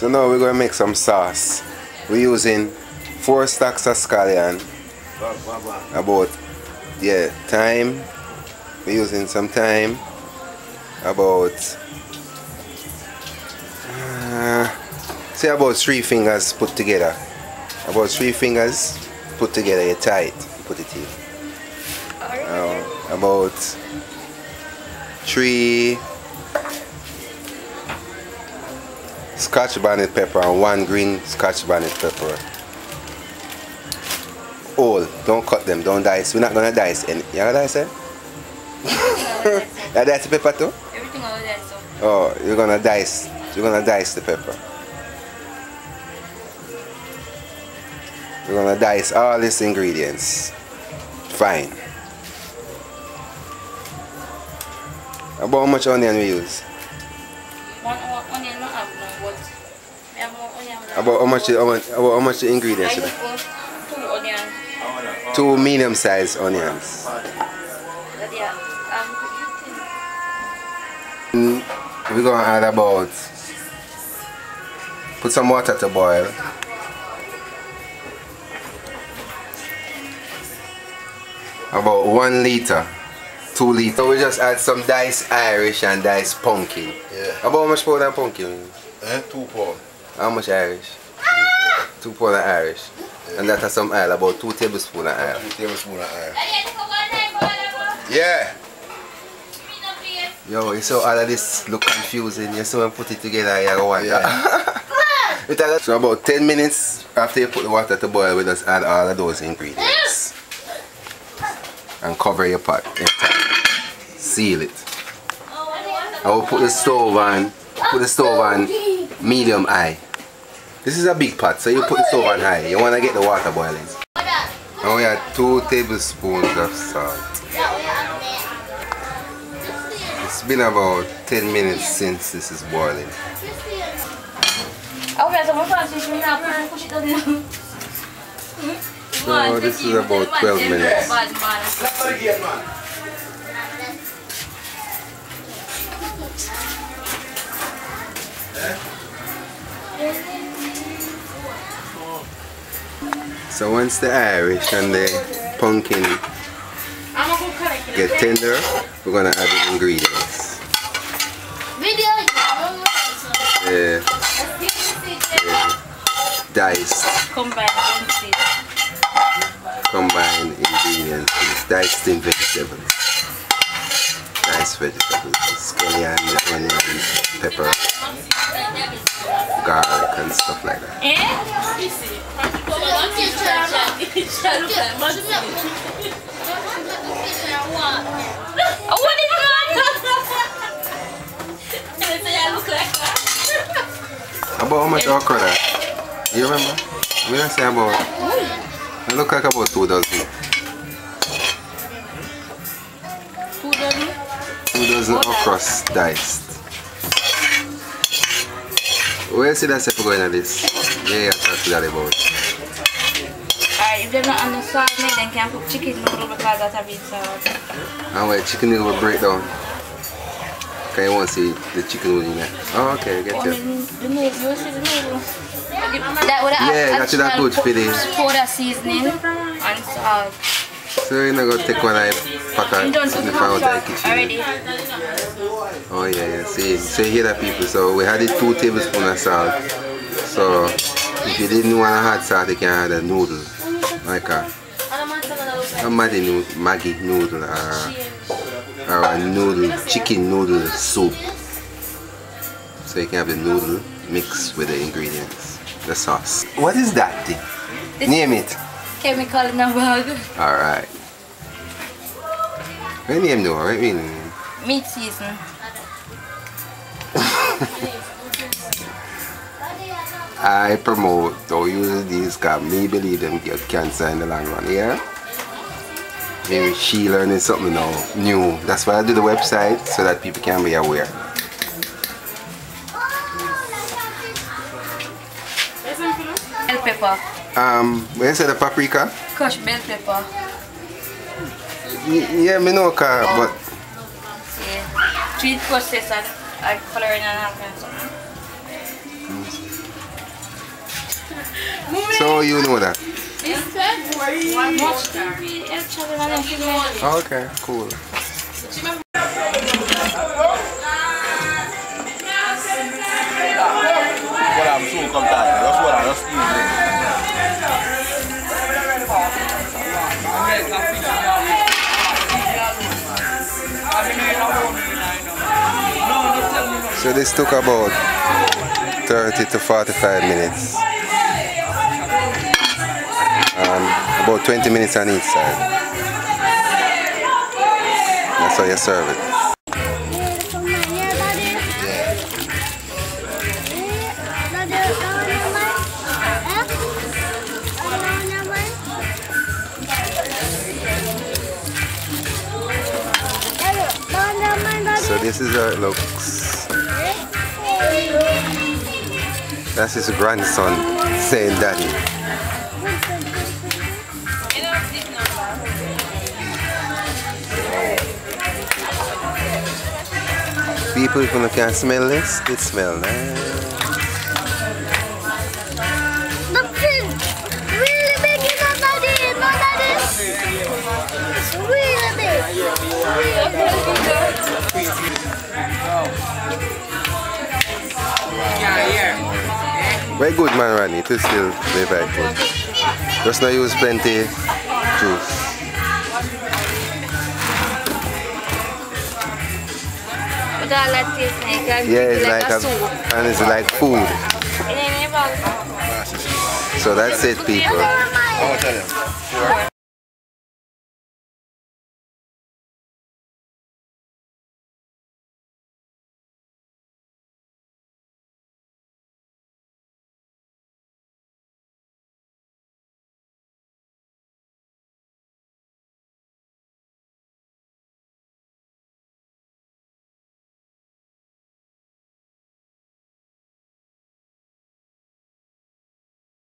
So now we're going to make some sauce. We're using 4 stacks of scallion. About, yeah, thyme. We're using some thyme. About, say about 3 fingers put together. About 3 fingers put together, you tie it, put it in. About 3 Scotch bonnet pepper and 1 green Scotch bonnet pepper. All, don't cut them, don't dice. We're not gonna dice any. You gonna dice it? You dice the pepper too? Everything I will dice. Oh, you're gonna dice. You're gonna dice the pepper. We're gonna dice all these ingredients. Fine. About how much onion we use? 1 onion, not have no, but we have more onion. About how much the ingredients? I use 2 onions. 2 medium-sized onions. We're gonna add about, put some water to boil. About 1 liter, 2 liters. So we just add some diced Irish and diced pumpkin. Yeah. About how much powder and pumpkin? 2 pounds. How much Irish? 2 pounds of Irish. Yeah. And that has some oil, about 2 tablespoons of oil. 2 tablespoons of oil. Yeah. Yo, you saw all of this look confusing. You saw when put it together, you want that. So about 10 minutes after you put the water to boil, we just add all of those ingredients. And cover your pot. Seal it. I will put the stove on medium high. This is a big pot, so you put the stove on high. You want to get the water boiling. Now we add 2 tablespoons of salt. It's been about 10 minutes since this is boiling. So this is about 12 minutes. So once the Irish and the pumpkin get tender, we're gonna add the ingredients. Diced combined ingredients with diced in vegetables. Diced vegetables, scallion, onion, pepper, garlic and stuff like that. About how much okra that? You remember? We don't say about. It look like about 2 dozen. 2 dozen? 2 dozen okra diced. Where you see that stuff going at this? Yeah, I talk to that about. Alright, if they're not on the salt, then can put chicken noodle because that's a bit salt. And where chicken noodle will break down. Okay, you want to see the chicken noodle in there. Oh, okay, I get you. The noodle, you see the noodle? That would yeah, that's that good for this. Powder seasoning and salt. So you're not going to take one of the packet in the front of the kitchen. Already. Oh yeah, yeah. See, so you hear that, people. So we added 2 tablespoons of salt. So if you didn't want to add salt, you can add a noodle, like a Maggi noodle or a noodle, chicken noodle soup. So you can have the noodle mixed with the ingredients, the sauce. What is that thing? Name it. Chemical in a bag. Alright. What do you name though? What do you mean? Meat season. I promote or use these because me believe them get cancer in the long run, yeah? Maybe she learning something now, new. That's why I do the website, so that people can be aware. Bell pepper. When you say the paprika? Crushed bell pepper. Yeah, me know, but... Yeah. 3 process and coloring and all kinds of So you know that? Watch TV actually when I'm filming. Okay, cool. So this took about 30 to 45 minutes. About 20 minutes on each side. That's how you serve it. So this is how it looks. That's his grandson saying daddy. People, if you can smell this, it smells nice. The fish really big, is not daddy, not daddy. It's really big. Very good, man, Rodney. It is still very good. Just not use plenty juice. Yeah, it's like a soup. And it's like food. So that's it, people.